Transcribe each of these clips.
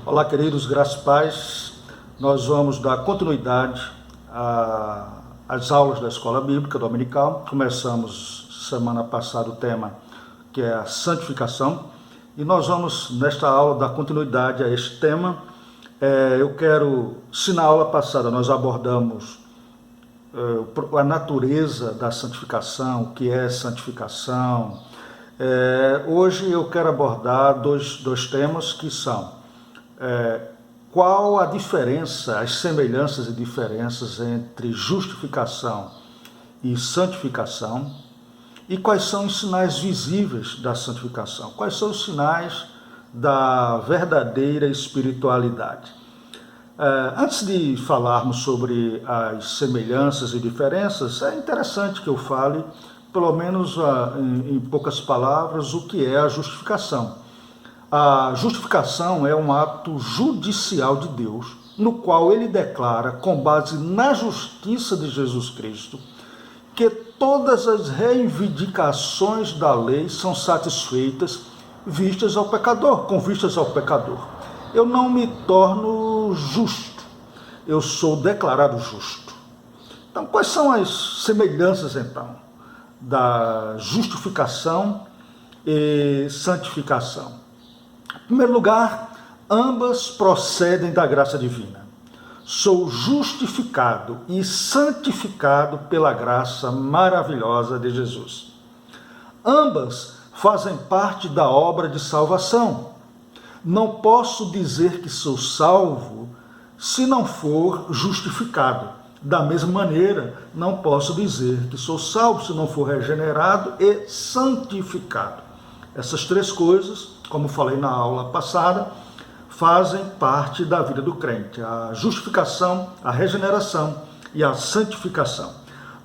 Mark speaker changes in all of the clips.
Speaker 1: Olá, queridos, graças e paz. Nós vamos dar continuidade às aulas da Escola Bíblica Dominical. Começamos semana passada o tema que é a santificação e nós vamos, nesta aula, dar continuidade a este tema. Se na aula passada nós abordamos a natureza da santificação, o que é santificação, hoje eu quero abordar dois temas que são qual a diferença, as semelhanças e diferenças entre justificação e santificação e quais são os sinais visíveis da santificação, quais são os sinais da verdadeira espiritualidade. Antes de falarmos sobre as semelhanças e diferenças, é interessante que eu fale, pelo menos em poucas palavras, o que é a justificação. A justificação é um ato judicial de Deus, no qual ele declara, com base na justiça de Jesus Cristo, que todas as reivindicações da lei são satisfeitas com vistas ao pecador. Eu não me torno justo, eu sou declarado justo. Então, quais são as semelhanças, então, da justificação e santificação? Em primeiro lugar, ambas procedem da graça divina. Sou justificado e santificado pela graça maravilhosa de Jesus. Ambas fazem parte da obra de salvação. Não posso dizer que sou salvo se não for justificado. Da mesma maneira, não posso dizer que sou salvo se não for regenerado e santificado. Essas três coisas, como falei na aula passada, fazem parte da vida do crente: a justificação, a regeneração e a santificação.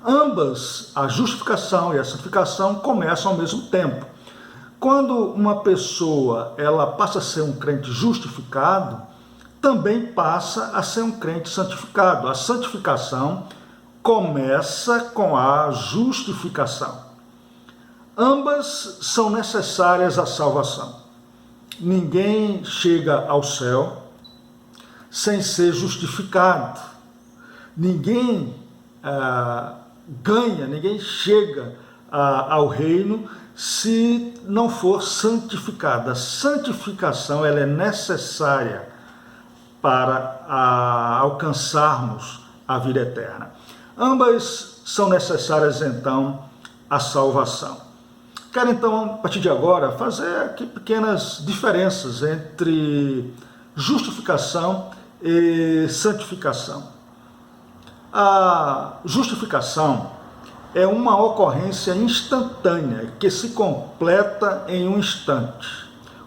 Speaker 1: Ambas, a justificação e a santificação, começam ao mesmo tempo. Quando uma pessoa ela passa a ser um crente justificado, também passa a ser um crente santificado. A santificação começa com a justificação. Ambas são necessárias à salvação. Ninguém chega ao céu sem ser justificado. Ninguém ninguém chega ao reino se não for santificado. A santificação ela é necessária para alcançarmos a vida eterna. Ambas são necessárias, então, à salvação. Quero, então, a partir de agora, fazer aqui pequenas diferenças entre justificação e santificação. A justificação é uma ocorrência instantânea que se completa em um instante.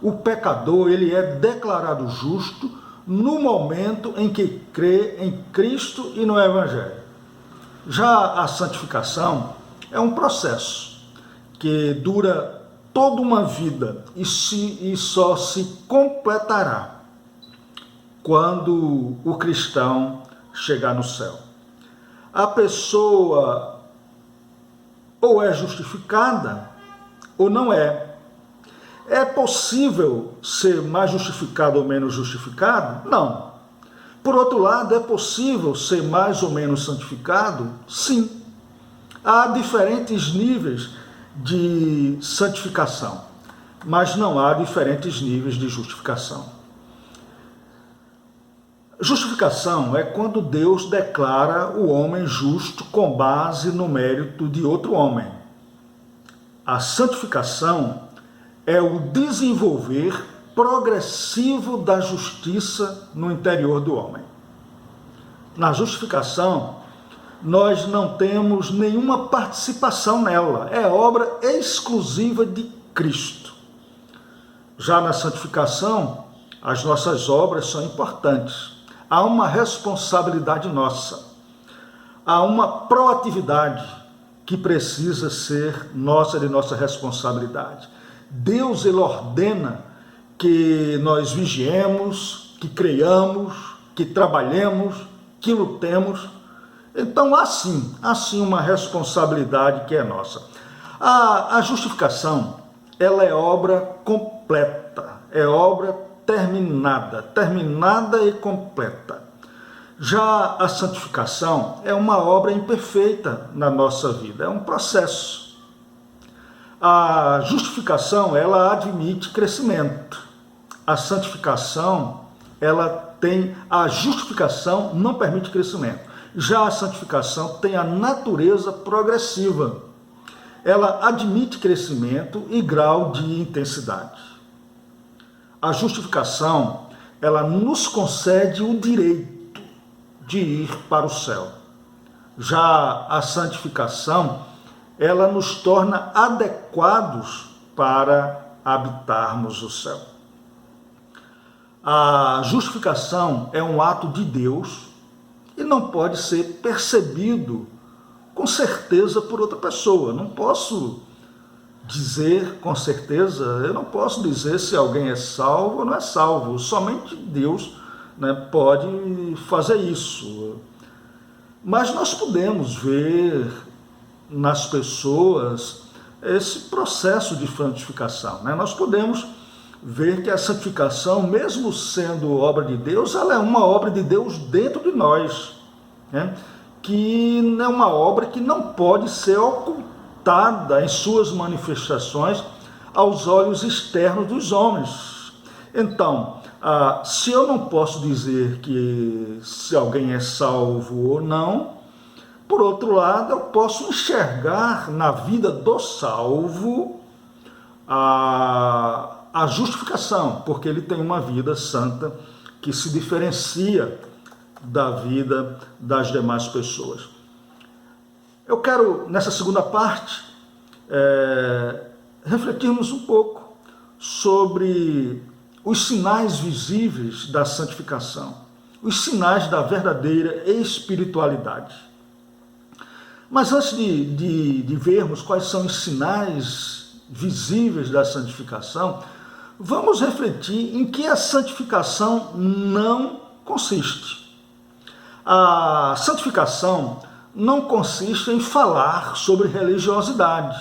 Speaker 1: O pecador ele é declarado justo no momento em que crê em Cristo e no Evangelho. Já a santificação é um processo que dura toda uma vida e só se completará quando o cristão chegar no céu. A pessoa ou é justificada ou não é. É possível ser mais justificado ou menos justificado? Não. Por outro lado, é possível ser mais ou menos santificado? Sim. Há diferentes níveis de santificação, mas não há diferentes níveis de justificação. Justificação é quando Deus declara o homem justo com base no mérito de outro homem. A santificação é o desenvolver progressivo da justiça no interior do homem. Na justificação, nós não temos nenhuma participação nela, é obra exclusiva de Cristo. Já na santificação, as nossas obras são importantes. Há uma responsabilidade nossa, há uma proatividade que precisa ser nossa, de nossa responsabilidade. Deus ele ordena que nós vigiemos, que creiamos, que trabalhemos, que lutemos. Então, há sim uma responsabilidade que é nossa. A justificação, ela é obra completa, é obra terminada e completa. Já a santificação é uma obra imperfeita na nossa vida, é um processo. A justificação, ela admite crescimento. A santificação, a justificação não permite crescimento. Já a santificação tem a natureza progressiva. Ela admite crescimento e grau de intensidade. A justificação, ela nos concede o direito de ir para o céu. Já a santificação, ela nos torna adequados para habitarmos o céu. A justificação é um ato de Deus e não pode ser percebido com certeza por outra pessoa. Não posso dizer com certeza, eu não posso dizer se alguém é salvo ou não é salvo. Somente Deus, pode fazer isso. Mas nós podemos ver nas pessoas esse processo de santificação. Nós podemos ver que a santificação, mesmo sendo obra de Deus, ela é uma obra de Deus dentro de nós, que é uma obra que não pode ser ocultada em suas manifestações aos olhos externos dos homens. Então, se eu não posso dizer que se alguém é salvo ou não, por outro lado, eu posso enxergar na vida do salvo a justificação, porque ele tem uma vida santa que se diferencia da vida das demais pessoas. Eu quero, nessa segunda parte, refletirmos um pouco sobre os sinais visíveis da santificação, os sinais da verdadeira espiritualidade. Mas antes de vermos quais são os sinais visíveis da santificação, vamos refletir em que a santificação não consiste. A santificação não consiste em falar sobre religiosidade.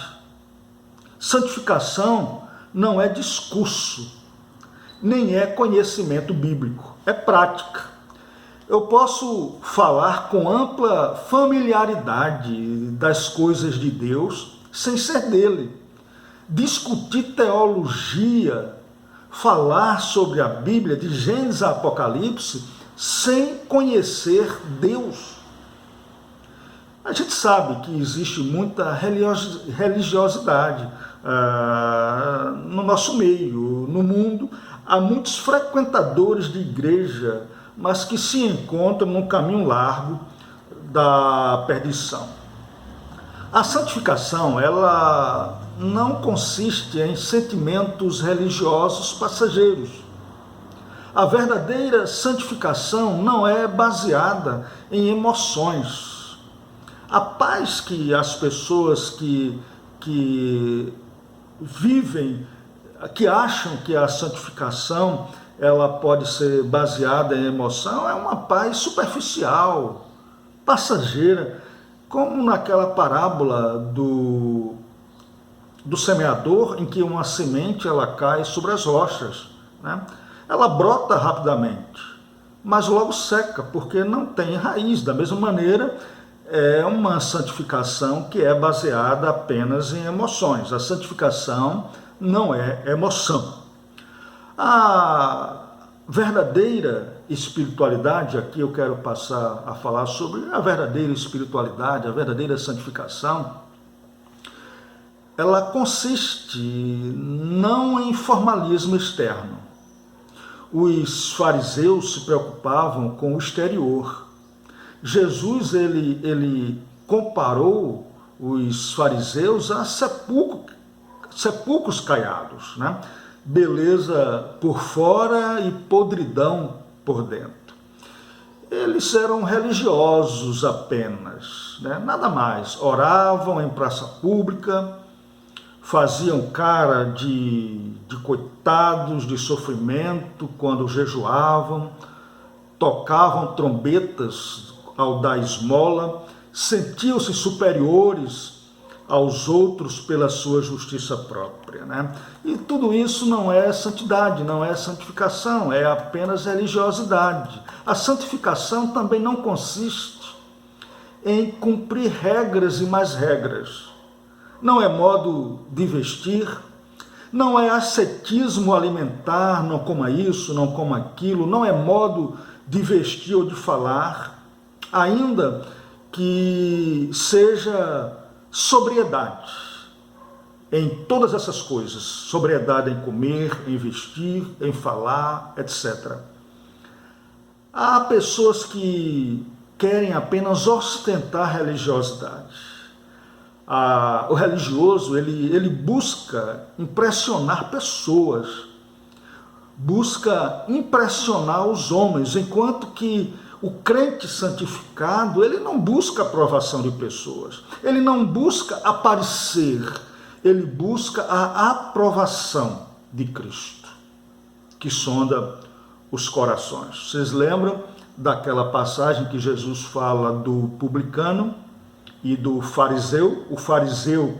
Speaker 1: Santificação não é discurso, nem é conhecimento bíblico, é prática. Eu posso falar com ampla familiaridade das coisas de Deus sem ser dele, discutir teologia, falar sobre a Bíblia, de Gênesis a Apocalipse, sem conhecer Deus. A gente sabe que existe muita religiosidade no nosso meio, no mundo. Há muitos frequentadores de igreja, mas que se encontram no caminho largo da perdição. A santificação, ela não consiste em sentimentos religiosos passageiros. A verdadeira santificação não é baseada em emoções. A paz que as pessoas que vivem, que acham que a santificação ela pode ser baseada em emoção, é uma paz superficial, passageira, como naquela parábola do semeador, em que uma semente ela cai sobre as rochas, Ela brota rapidamente, mas logo seca, porque não tem raiz. Da mesma maneira, é uma santificação que é baseada apenas em emoções. A santificação não é emoção. A verdadeira espiritualidade, aqui eu quero passar a falar sobre a verdadeira espiritualidade, a verdadeira santificação, ela consiste não em formalismo externo. Os fariseus se preocupavam com o exterior. Jesus ele comparou os fariseus a sepulcros caiados, Beleza por fora e podridão por dentro. Eles eram religiosos apenas, nada mais. Oravam em praça pública, faziam cara de coitados, de sofrimento quando jejuavam, tocavam trombetas ao dar esmola, sentiam-se superiores aos outros pela sua justiça própria, né? E tudo isso não é santidade, não é santificação, é apenas religiosidade. A santificação também não consiste em cumprir regras e mais regras. Não é modo de vestir, não é ascetismo alimentar, não coma isso, não coma aquilo, não é modo de vestir ou de falar, ainda que seja sobriedade em todas essas coisas, sobriedade em comer, em vestir, em falar, etc. Há pessoas que querem apenas ostentar religiosidade. O religioso, ele busca impressionar pessoas, busca impressionar os homens, enquanto que o crente santificado, ele não busca a aprovação de pessoas, ele não busca aparecer, ele busca a aprovação de Cristo, que sonda os corações. Vocês lembram daquela passagem que Jesus fala do publicano e do fariseu? O fariseu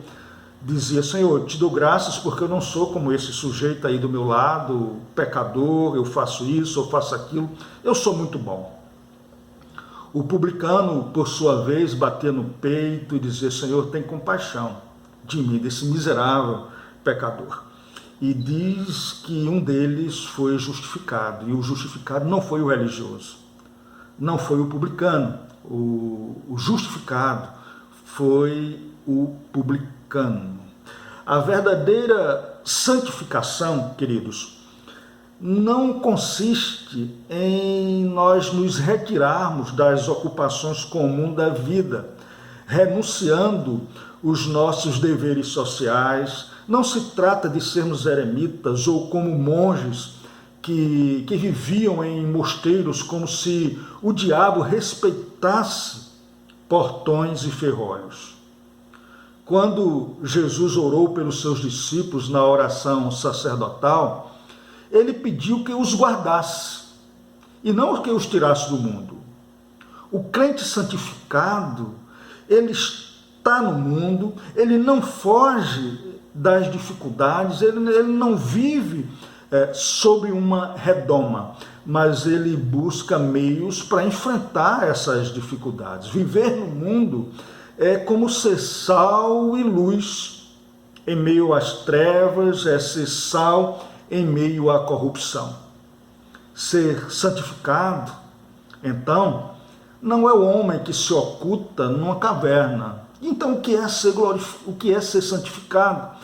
Speaker 1: dizia: Senhor, te dou graças porque eu não sou como esse sujeito aí do meu lado, pecador, eu faço isso, eu faço aquilo, eu sou muito bom. O publicano, por sua vez, batia no peito e dizia: Senhor, tem compaixão de mim, desse miserável pecador. E diz que um deles foi justificado, e o justificado não foi o religioso, não foi o publicano, o justificado foi o publicano. A verdadeira santificação, queridos, não consiste em nós nos retirarmos das ocupações comuns da vida, renunciando os nossos deveres sociais. Não se trata de sermos eremitas ou como monges que viviam em mosteiros como se o diabo respeitasse portões e ferrolhos. Quando Jesus orou pelos seus discípulos na oração sacerdotal, ele pediu que os guardasse e não que os tirasse do mundo. O crente santificado, ele está no mundo, ele não foge das dificuldades, ele não vive sob uma redoma, mas ele busca meios para enfrentar essas dificuldades. Viver no mundo é como ser sal e luz em meio às trevas, é ser sal em meio à corrupção. Ser santificado, então, não é o homem que se oculta numa caverna. Então, o que é ser santificado?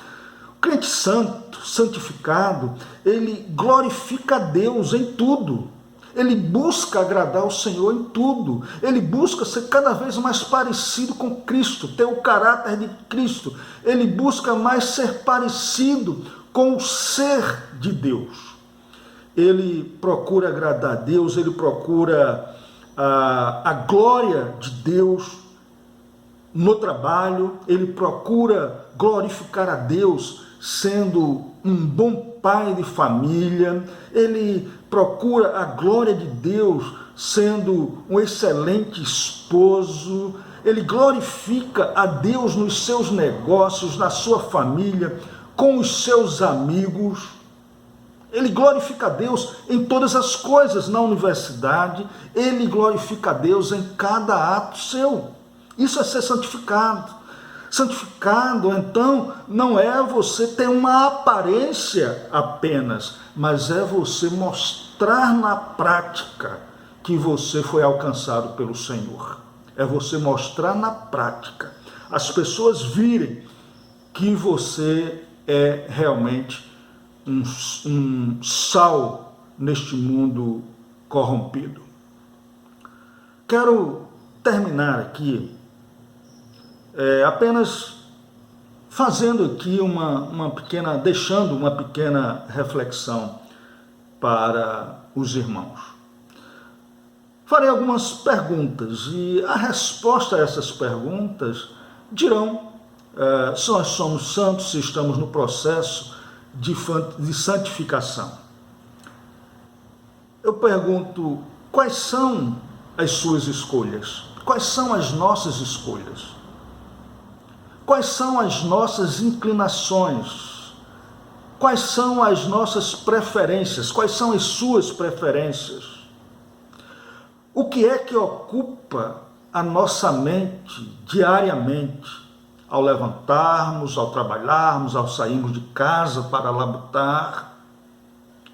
Speaker 1: O crente santo, santificado, ele glorifica a Deus em tudo. Ele busca agradar o Senhor em tudo. Ele busca ser cada vez mais parecido com Cristo, ter o caráter de Cristo. Ele busca mais ser parecido com o ser de Deus. Ele procura agradar a Deus, ele procura a glória de Deus no trabalho, ele procura glorificar a Deus sendo um bom pai de família, ele procura a glória de Deus sendo um excelente esposo, ele glorifica a Deus nos seus negócios, na sua família, com os seus amigos. Ele glorifica a Deus em todas as coisas, na universidade, ele glorifica a Deus em cada ato seu. Isso é ser santificado. Santificado, então, não é você ter uma aparência apenas, mas é você mostrar na prática que você foi alcançado pelo Senhor. É você mostrar na prática. As pessoas virem que você é realmente um sal neste mundo corrompido. Quero terminar aqui apenas fazendo aqui deixando uma pequena reflexão para os irmãos. Farei algumas perguntas e a resposta a essas perguntas dirão se nós somos santos, se estamos no processo de santificação. Eu pergunto: quais são as suas escolhas? Quais são as nossas escolhas? quais são as nossas inclinações, quais são as nossas preferências, quais são as suas preferências. O que é que ocupa a nossa mente diariamente, ao levantarmos, ao trabalharmos, ao sairmos de casa para labutar?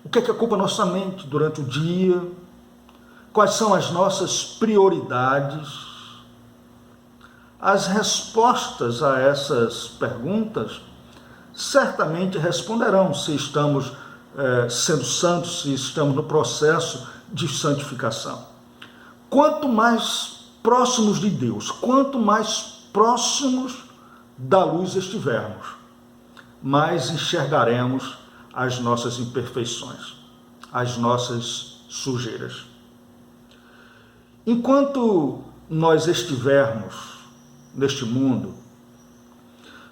Speaker 1: O que é que ocupa a nossa mente durante o dia? Quais são as nossas prioridades? As respostas a essas perguntas certamente responderão se estamos sendo santos, se estamos no processo de santificação. Quanto mais próximos de Deus, quanto mais próximos da luz estivermos, mais enxergaremos as nossas imperfeições, as nossas sujeiras. Enquanto nós estivermos neste mundo,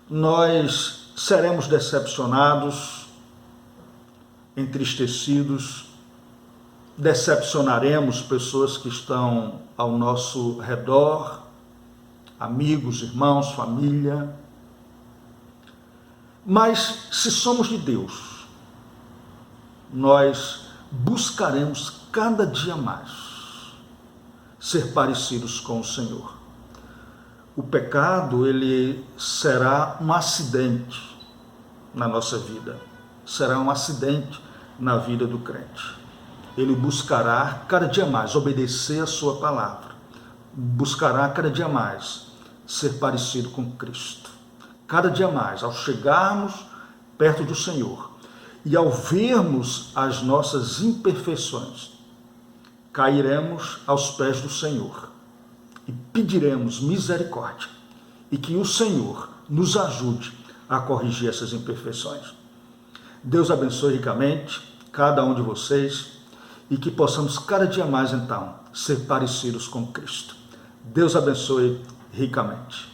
Speaker 1: nós seremos decepcionados, entristecidos, decepcionaremos pessoas que estão ao nosso redor, amigos, irmãos, família. Mas se somos de Deus, nós buscaremos cada dia mais ser parecidos com o Senhor. O pecado, ele será um acidente na nossa vida, será um acidente na vida do crente. Ele buscará cada dia mais obedecer a sua palavra, buscará cada dia mais ser parecido com Cristo. Cada dia mais, ao chegarmos perto do Senhor e ao vermos as nossas imperfeições, cairemos aos pés do Senhor e pediremos misericórdia e que o Senhor nos ajude a corrigir essas imperfeições. Deus abençoe ricamente cada um de vocês e que possamos cada dia mais, então, ser parecidos com Cristo. Deus abençoe ricamente.